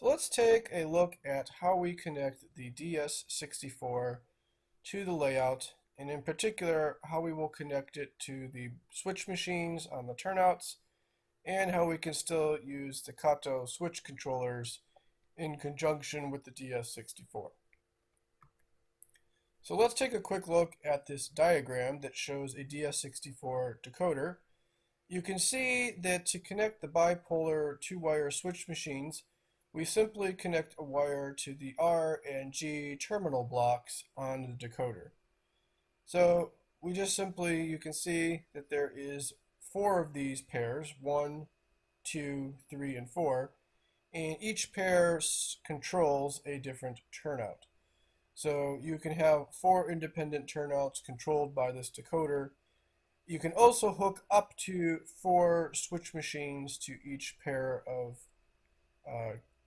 So let's take a look at how we connect the DS64 to the layout, and in particular how we will connect it to the switch machines on the turnouts, and how we can still use the Kato switch controllers in conjunction with the DS64. So let's take a quick look at this diagram that shows a DS64 decoder. You can see that to connect the bipolar two-wire switch machines, we simply connect a wire to the R and G terminal blocks on the decoder. So we just simply, you can see that there is 4 of these pairs, 1, 2, 3, and 4, and each pair controls a different turnout. So you can have 4 independent turnouts controlled by this decoder. You can also hook up to 4 switch machines to each pair of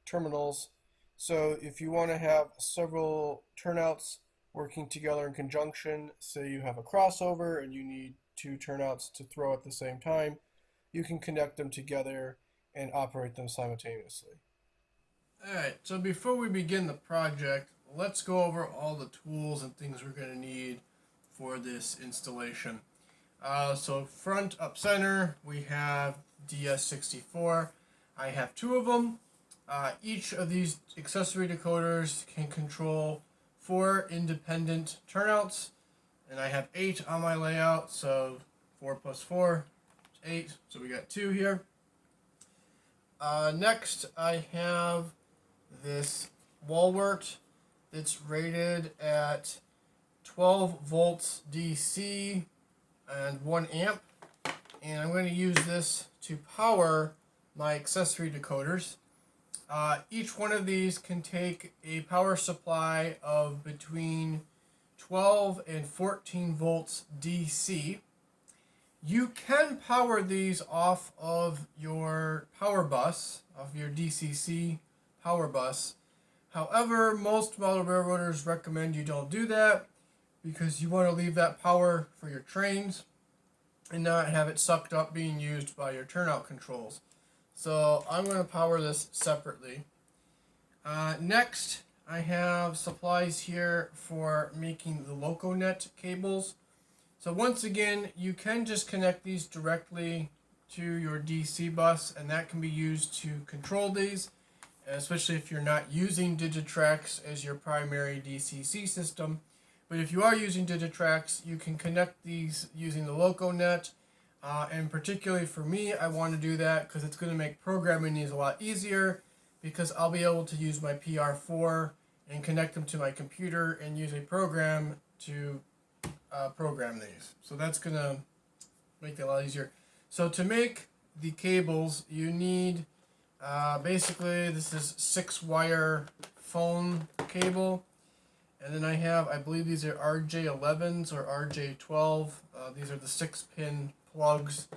terminals. So if you want to have several turnouts working together in conjunction, say you have a crossover and you need 2 turnouts to throw at the same time, you can connect them together and operate them simultaneously. Alright, so before we begin the project, let's go over all the tools and things we're going to need for this installation. So front up center, we have DS64. I have 2 of them. Each of these accessory decoders can control 4 independent turnouts, and I have 8 on my layout, so 4 plus 4 is 8, so we got 2 here. Next, I have this wall wart that's rated at 12 volts DC and 1 amp, and I'm going to use this to power my accessory decoders. Each one of these can take a power supply of between 12 and 14 volts DC. You can power these off of your power bus, off your DCC power bus. However, most model railroaders recommend you don't do that because you want to leave that power for your trains and not have it sucked up being used by your turnout controls. So I'm going to power this separately. Next, I have supplies here for making the LocoNet cables. So once again, you can just connect these directly to your DC bus, and that can be used to control these, especially if you're not using Digitrax as your primary DCC system. But if you are using Digitrax, you can connect these using the LocoNet. And particularly for me, I want to do that because it's going to make programming these a lot easier, because I'll be able to use my PR4 and connect them to my computer and use a program to program these. So that's going to make it a lot easier. So to make the cables, you need basically this is 6-wire phone cable. And then I believe these are RJ11s or RJ12. These are the 6-pin plugs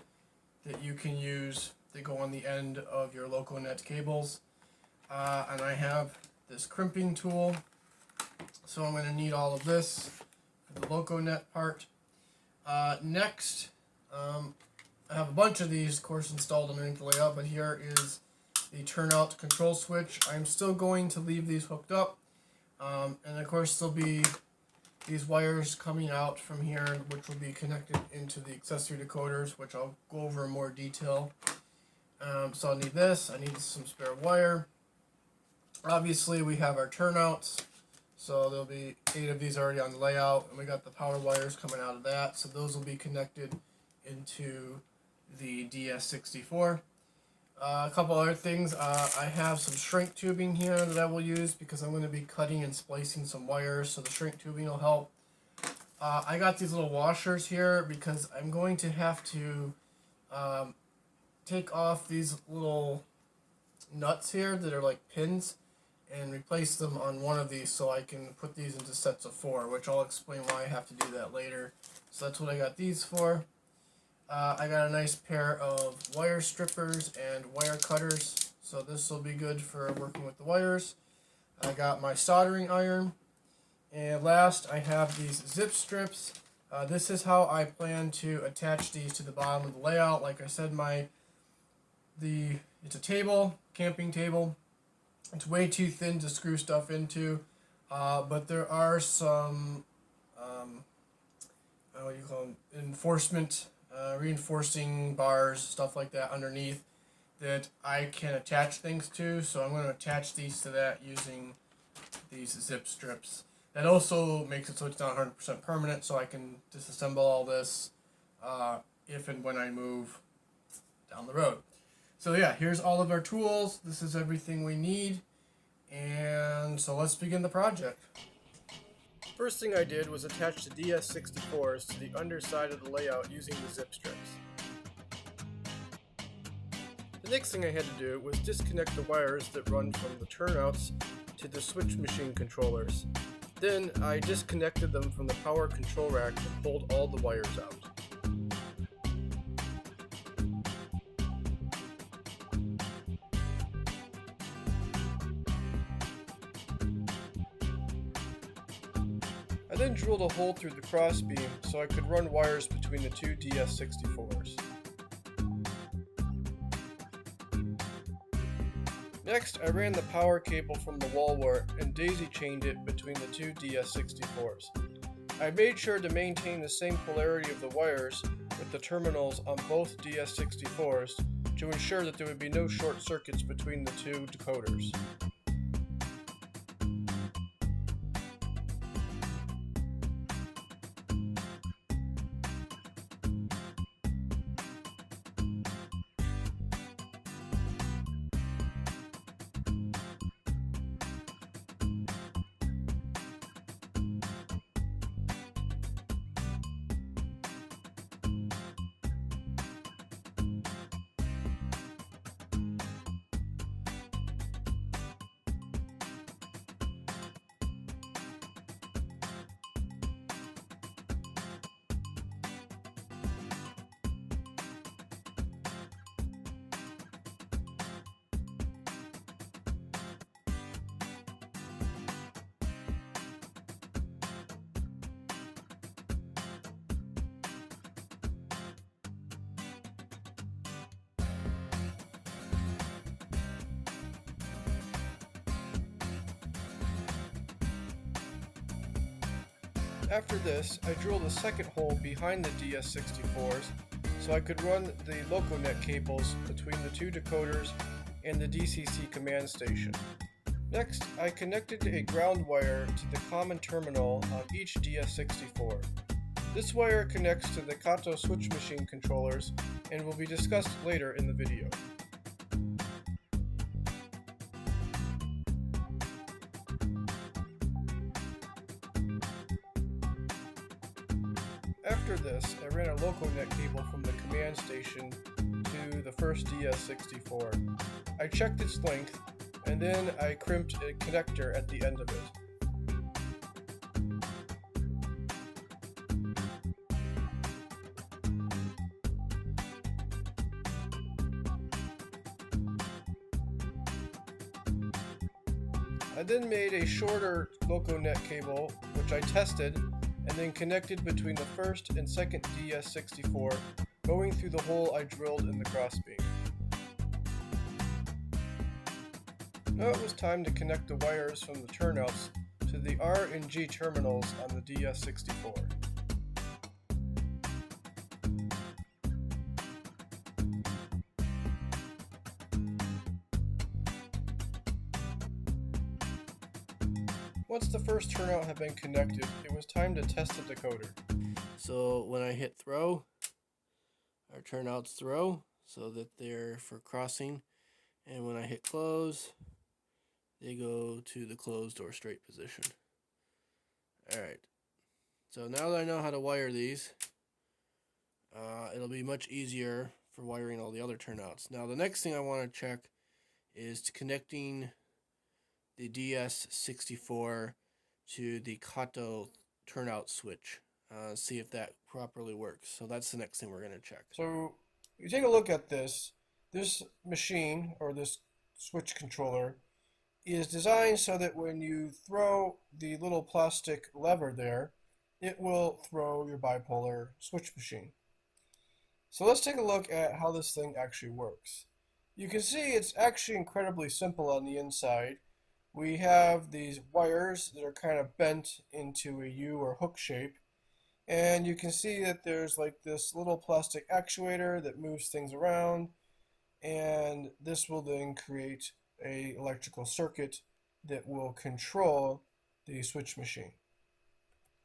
that you can use that go on the end of your LocoNet cables. And I have this crimping tool. So I'm going to need all of this for the LocoNet part. Next, I have a bunch of these, of course, installed underneath the layout, but here is the Turnout Control switch. I'm still going to leave these hooked up. And of course there'll be these wires coming out from here, which will be connected into the accessory decoders, which I'll go over in more detail. So I'll need this. I need some spare wire. Obviously we have our turnouts, so there'll be 8 of these already on the layout, and we got the power wires coming out of that, so those will be connected into the DS64. A couple other things. I have some shrink tubing here that I will use because I'm going to be cutting and splicing some wires, so the shrink tubing will help. I got these little washers here because I'm going to have to take off these little nuts here that are like pins and replace them on one of these so I can put these into sets of 4, which I'll explain why I have to do that later. So that's what I got these for. I got a nice pair of wire strippers and wire cutters, so this will be good for working with the wires. I got my soldering iron, and last I have these zip strips. This is how I plan to attach these to the bottom of the layout. Like I said, it's a table, camping table, It's way too thin to screw stuff into, but there are some what do you call them, enforcement, reinforcing bars, stuff like that underneath that I can attach things to. So I'm going to attach these to that using these zip strips. That also makes it so it's not 100% permanent, so I can disassemble all this if and when I move down the road. So yeah, here's all of our tools. This is everything we need. And so let's begin the project. First thing I did was attach the DS64s to the underside of the layout using the zip strips. The next thing I had to do was disconnect the wires that run from the turnouts to the switch machine controllers. Then I disconnected them from the power control rack and pulled all the wires out. I then drilled a hole through the crossbeam so I could run wires between the two DS64s. Next, I ran the power cable from the wall wart and daisy-chained it between the two DS64s. I made sure to maintain the same polarity of the wires with the terminals on both DS64s to ensure that there would be no short circuits between the two decoders. After this, I drilled a second hole behind the DS64s so I could run the LocoNet cables between the two decoders and the DCC command station. Next, I connected a ground wire to the common terminal on each DS64. This wire connects to the Kato switch machine controllers and will be discussed later in the video. After this, I ran a LocoNet cable from the command station to the first DS64. I checked its length, and then I crimped a connector at the end of it. I then made a shorter LocoNet cable, which I tested, and then connected between the first and second DS64, going through the hole I drilled in the crossbeam. Now it was time to connect the wires from the turnouts to the R and G terminals on the DS64. Once the first turnout had been connected, it was time to test the decoder. So when I hit throw, our turnouts throw so that they're for crossing, and when I hit close, they go to the closed or straight position. Alright, so now that I know how to wire these, it'll be much easier for wiring all the other turnouts. Now the next thing I want to check is connecting the DS64 to the Kato turnout switch. See if that properly works. So that's the next thing we're going to check. So you take a look at this. This machine, or this switch controller, is designed so that when you throw the little plastic lever there, it will throw your bipolar switch machine. So let's take a look at how this thing actually works. You can see it's actually incredibly simple on the inside. We have these wires that are kind of bent into a U or hook shape. And you can see that there's like this little plastic actuator that moves things around. And this will then create a electrical circuit that will control the switch machine.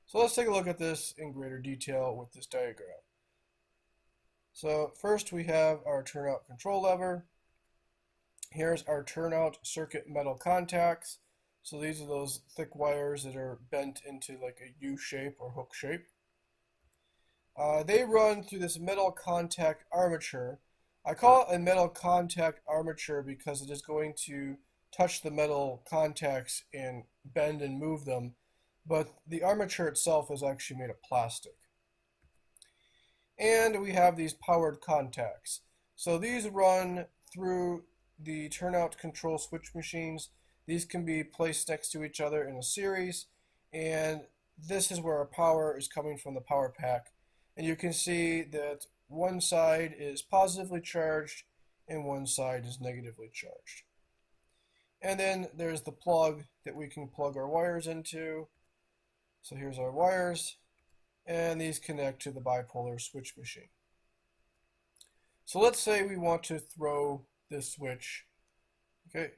So let's take a look at this in greater detail with this diagram. So first we have our turnout control lever. Here's our turnout circuit metal contacts. So these are those thick wires that are bent into like a U shape or hook shape. They run through this metal contact armature. I call it a metal contact armature because it is going to touch the metal contacts and bend and move them, but the armature itself is actually made of plastic. And we have these powered contacts. So these run through the turnout control switch machines. These can be placed next to each other in a series, and this is where our power is coming from the power pack. And you can see that one side is positively charged and one side is negatively charged. And then there's the plug that we can plug our wires into. So here's our wires, and these connect to the bipolar switch machine. So let's say we want to throw this switch. Okay,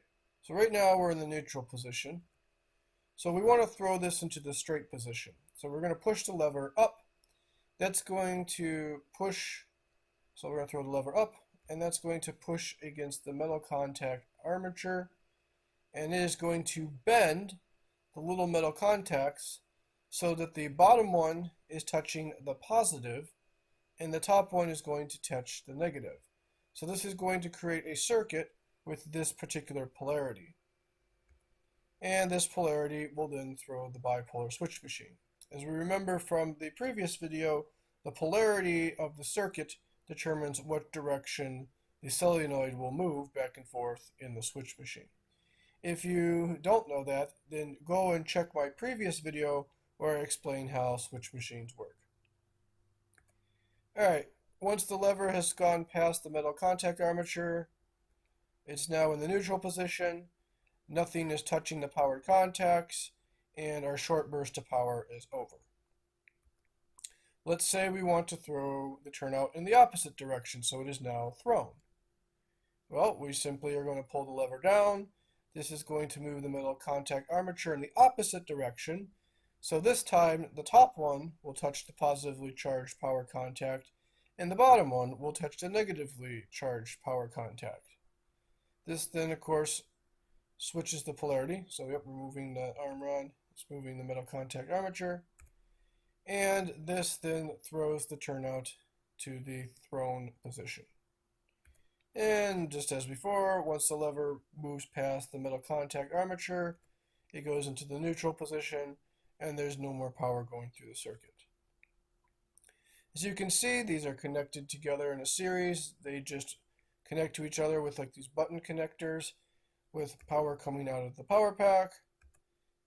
so right now we're in the neutral position. So we want to throw this into the straight position. So we're going to push the lever up. That's going to push, so we're going to throw the lever up, and that's going to push against the metal contact armature, and it is going to bend the little metal contacts so that the bottom one is touching the positive and the top one is going to touch the negative. So this is going to create a circuit with this particular polarity. And this polarity will then throw the bipolar switch machine. As we remember from the previous video, the polarity of the circuit determines what direction the solenoid will move back and forth in the switch machine. If you don't know that, then go and check my previous video where I explain how switch machines work. Alright, once the lever has gone past the metal contact armature, it's now in the neutral position. Nothing is touching the powered contacts, and our short burst of power is over. Let's say we want to throw the turnout in the opposite direction, so it is now thrown. Well, we simply are going to pull the lever down. This is going to move the metal contact armature in the opposite direction. So this time, the top one will touch the positively charged power contact, and the bottom one will touch the negatively charged power contact. This then, of course, switches the polarity. So yep, we're moving the arm rod, it's moving the metal contact armature. And this then throws the turnout to the thrown position. And just as before, once the lever moves past the metal contact armature, it goes into the neutral position, and there's no more power going through the circuit. As you can see, these are connected together in a series. They just connect to each other with like these button connectors with power coming out of the power pack.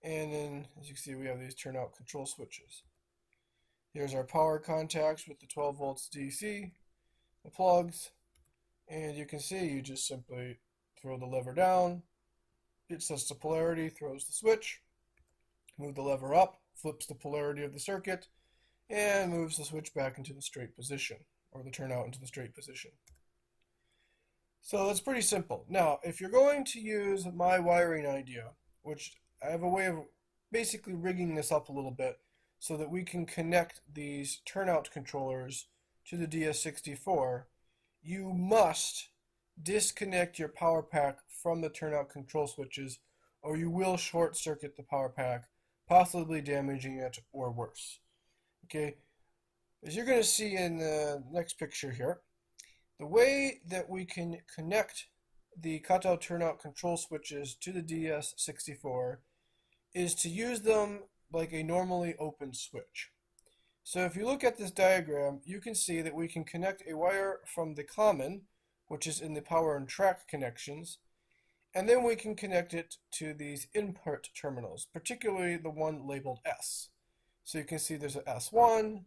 And then, as you can see, we have these turnout control switches. Here's our power contacts with the 12 volts DC, the plugs, and you can see you just simply throw the lever down, it sets the polarity, throws the switch, move the lever up, flips the polarity of the circuit, and moves the switch back into the straight position, or the turnout into the straight position. So that's pretty simple. Now, if you're going to use my wiring idea, which I have a way of basically rigging this up a little bit so that we can connect these turnout controllers to the DS64, you must disconnect your power pack from the turnout control switches, or you will short circuit the power pack, possibly damaging it or worse. Okay, as you're going to see in the next picture here, the way that we can connect the Kato turnout control switches to the DS64 is to use them like a normally open switch. So if you look at this diagram, you can see that we can connect a wire from the common, which is in the power and track connections, and then we can connect it to these input terminals, particularly the one labeled S. So you can see there's a S1,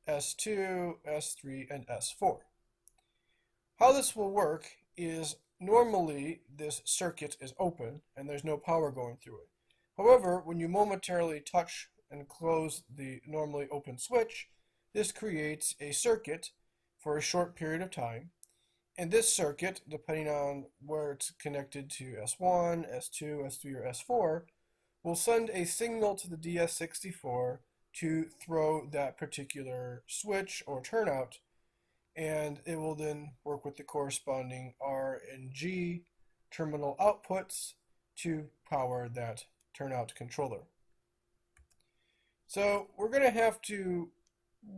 S2, S3, and S4. How this will work is normally this circuit is open and there's no power going through it. However, when you momentarily touch and close the normally open switch, this creates a circuit for a short period of time. And this circuit, depending on where it's connected to S1, S2, S3, or S4, will send a signal to the DS64 to throw that particular switch or turnout, and it will then work with the corresponding R and G terminal outputs to power that turnout controller. So we're going to have to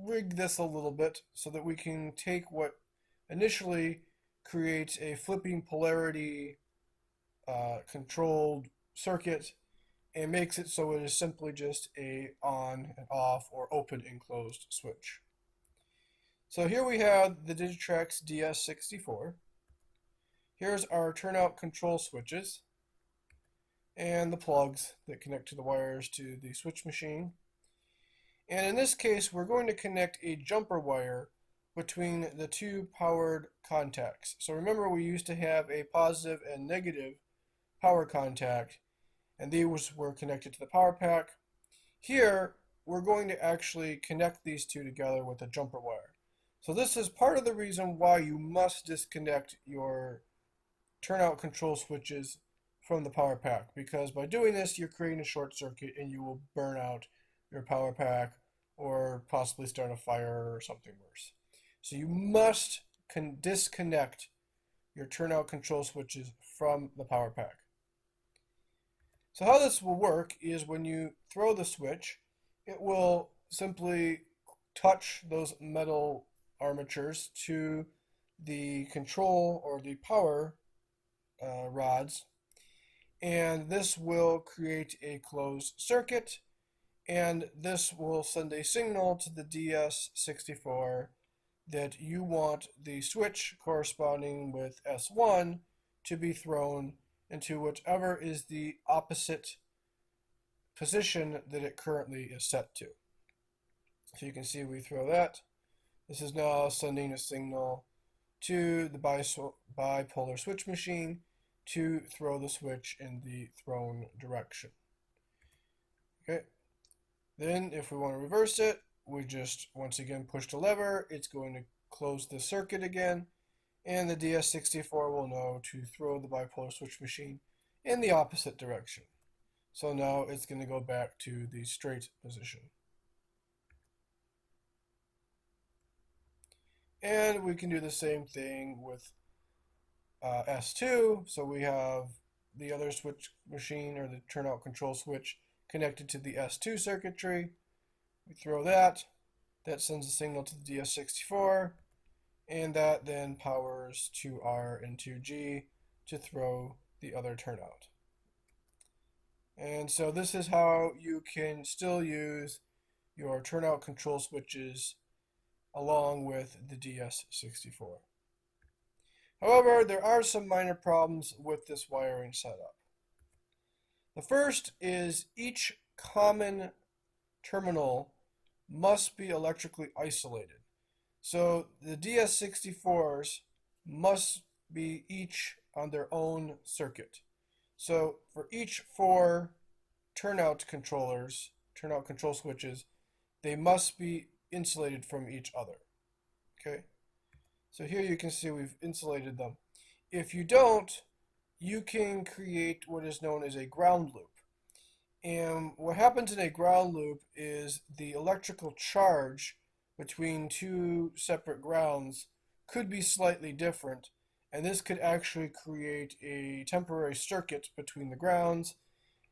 rig this a little bit so that we can take what initially creates a flipping polarity controlled circuit and makes it so it is simply just a on and off or open and closed switch. So here we have the Digitrax DS64. Here's our turnout control switches and the plugs that connect to the wires to the switch machine. And in this case, we're going to connect a jumper wire between the two powered contacts. So remember, we used to have a positive and negative power contact, and these were connected to the power pack. Here, we're going to actually connect these two together with a jumper wire. So this is part of the reason why you must disconnect your turnout control switches from the power pack, because by doing this, you're creating a short circuit and you will burn out your power pack or possibly start a fire or something worse. So you must disconnect your turnout control switches from the power pack. So how this will work is when you throw the switch, it will simply touch those metal armatures to the control or the power rods, and this will create a closed circuit, and this will send a signal to the DS64 that you want the switch corresponding with S1 to be thrown into whichever is the opposite position that it currently is set to. So you can see we throw that. This is now sending a signal to the bipolar switch machine to throw the switch in the thrown direction. Okay. Then if we want to reverse it, we just once again push the lever. It's going to close the circuit again, and the DS64 will know to throw the bipolar switch machine in the opposite direction. So now it's going to go back to the straight position. And we can do the same thing with S2. So we have the other switch machine or the turnout control switch connected to the S2 circuitry. We throw that. That sends a signal to the DS64. And that then powers 2R and 2G to throw the other turnout. And so this is how you can still use your turnout control switches along with the DS64. However, there are some minor problems with this wiring setup. The first is each common terminal must be electrically isolated. So the DS64s must be each on their own circuit. So for each 4 turnout controllers, turnout control switches, they must be insulated from each other. Okay? So here you can see we've insulated them. If you don't, you can create what is known as a ground loop. And what happens in a ground loop is the electrical charge between 2 separate grounds could be slightly different, and this could actually create a temporary circuit between the grounds,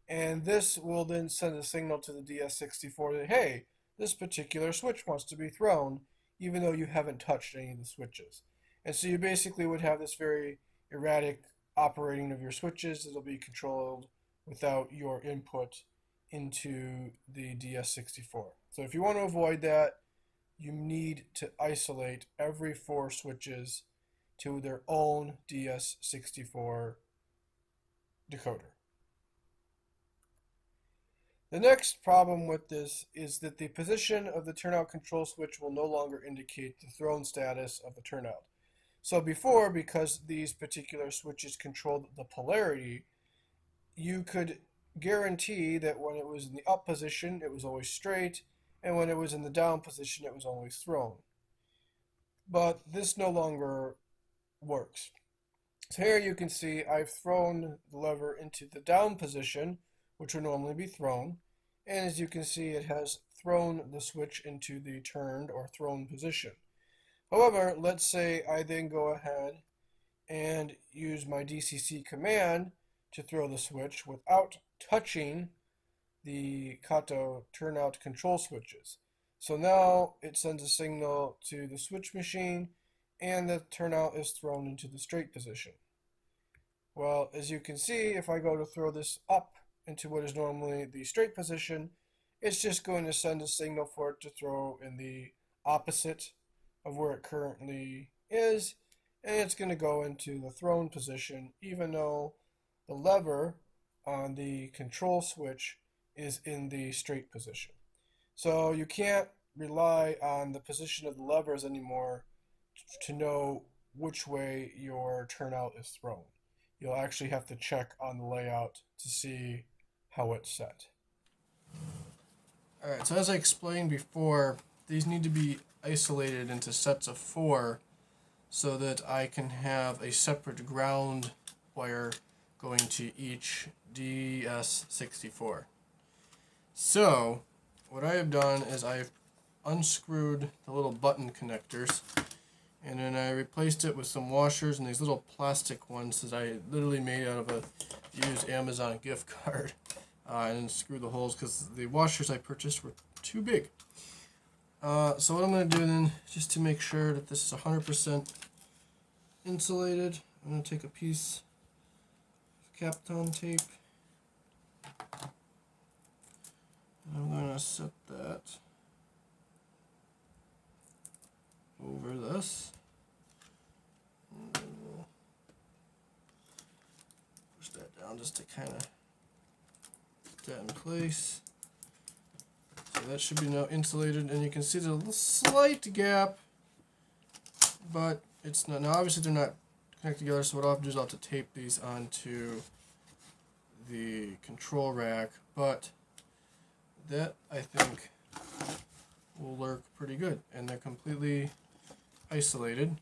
and this will then send a signal to the DS64 that, hey, this particular switch wants to be thrown, even though you haven't touched any of the switches. And so you basically would have this very erratic operating of your switches that'll be controlled without your input into the DS64. So if you want to avoid that, you need to isolate every 4 switches to their own DS64 decoder. The next problem with this is that the position of the turnout control switch will no longer indicate the thrown status of the turnout. So before, because these particular switches controlled the polarity, you could guarantee that when it was in the up position, it was always straight, and when it was in the down position, it was always thrown. But this no longer works. So here you can see I've thrown the lever into the down position, which would normally be thrown, and as you can see, it has thrown the switch into the turned or thrown position. However, let's say I then go ahead and use my DCC command to throw the switch without touching the Kato Turnout Control switches. So now it sends a signal to the switch machine and the turnout is thrown into the straight position. Well, as you can see, if I go to throw this up into what is normally the straight position, it's just going to send a signal for it to throw in the opposite of where it currently is, and it's going to go into the thrown position even though the lever on the control switch is in the straight position. So you can't rely on the position of the levers anymore to know which way your turnout is thrown. You'll actually have to check on the layout to see how it's set. Alright, so as I explained before, these need to be isolated into sets of 4 so that I can have a separate ground wire going to each DS64. So, what I have done is I've unscrewed the little button connectors, and then I replaced it with some washers and these little plastic ones that I literally made out of a used Amazon gift card. And then screw the holes because the washers I purchased were too big. So what I'm going to do then, just to make sure that this is 100% insulated, I'm going to take a piece of Kapton tape. And I'm going to set that over this. And then we'll push that down just to kind of put that in place. So that should be now insulated, and you can see there's a little slight gap, but it's not. Now obviously they're not connected together, so what I'll have to do is I'll have to tape these onto the control rack, but that I think will work pretty good, and they're completely isolated.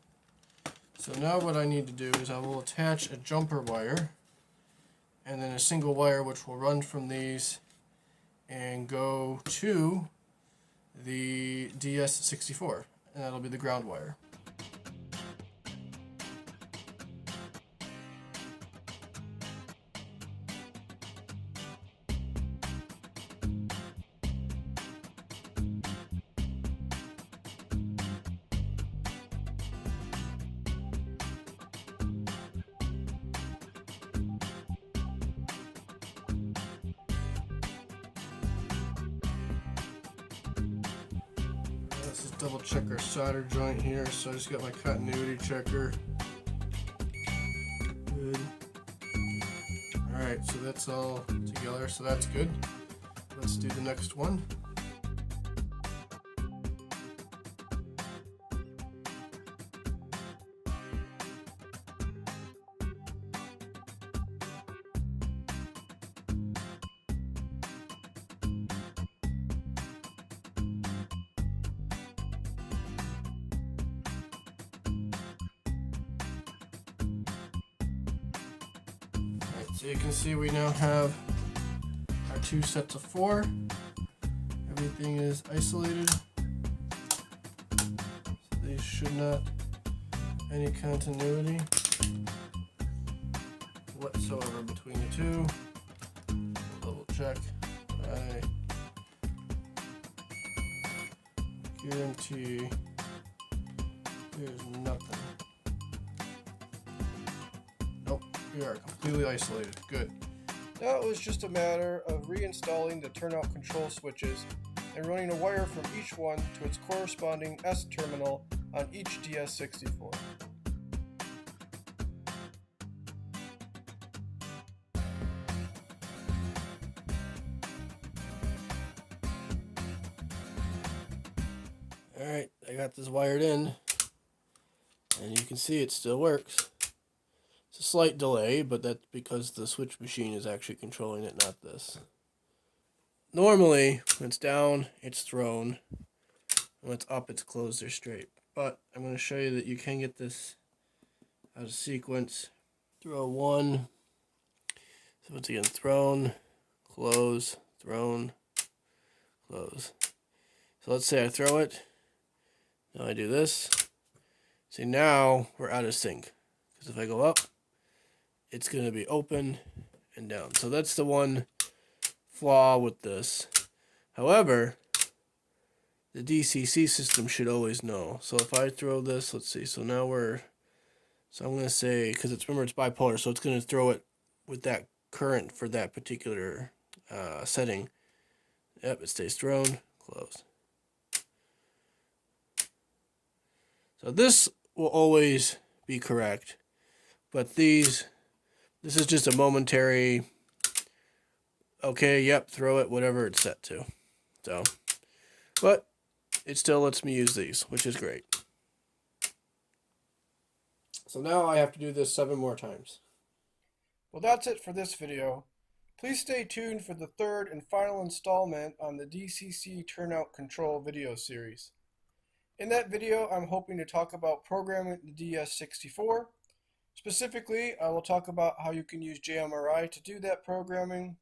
So now what I need to do is I will attach a jumper wire and then a single wire which will run from these and go to the DS64, and that'll be the ground wire. Let's just double check our solder joint here. So I just got my continuity checker. Good. Alright, so that's all together, so that's good. Let's do the next one. So you can see we now have our 2 sets of 4. Everything is isolated. So these should not any continuity whatsoever between the two. Double check. I guarantee there's nothing. Nope, we are completely isolated. Good. Now it was just a matter of reinstalling the turnout control switches and running a wire from each one to its corresponding S terminal on each DS64. Alright, I got this wired in. And you can see it still works. It's a slight delay, but that's because the switch machine is actually controlling it, not this. Normally, when it's down, it's thrown. When it's up, it's closed or straight. But I'm going to show you that you can get this out of sequence. Throw one. So once again, thrown, close, thrown, close. So let's say I throw it. Now I do this. See, now we're out of sync. Because if I go up, it's going to be open and down. So that's the one flaw with this. However, the DCC system should always know. So if I throw this, let's see. So now so I'm going to say, because remember it's bipolar, so it's going to throw it with that current for that particular setting. Yep, it stays thrown, close. So this will always be correct, but this is just a momentary, okay, yep, throw it, whatever it's set to. So, but it still lets me use these, which is great. So now I have to do this 7 more times. Well, that's it for this video. Please stay tuned for the third and final installment on the DCC Turnout Control video series. In that video, I'm hoping to talk about programming the DS64. Specifically, I will talk about how you can use JMRI to do that programming,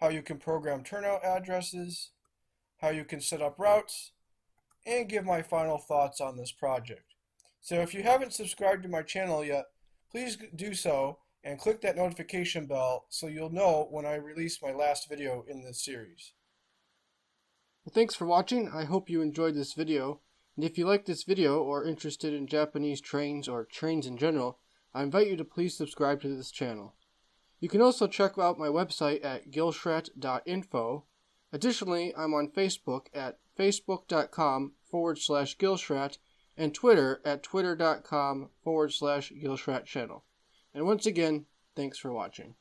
how you can program turnout addresses, how you can set up routes, and give my final thoughts on this project. So if you haven't subscribed to my channel yet, please do so and click that notification bell so you'll know when I release my last video in this series. Well, thanks for watching. I hope you enjoyed this video. And if you like this video or are interested in Japanese trains or trains in general, I invite you to please subscribe to this channel. You can also check out my website at gilshrat.info. Additionally, I'm on Facebook at facebook.com/Gilshrat and Twitter at twitter.com/Gilshrat channel. And once again, thanks for watching.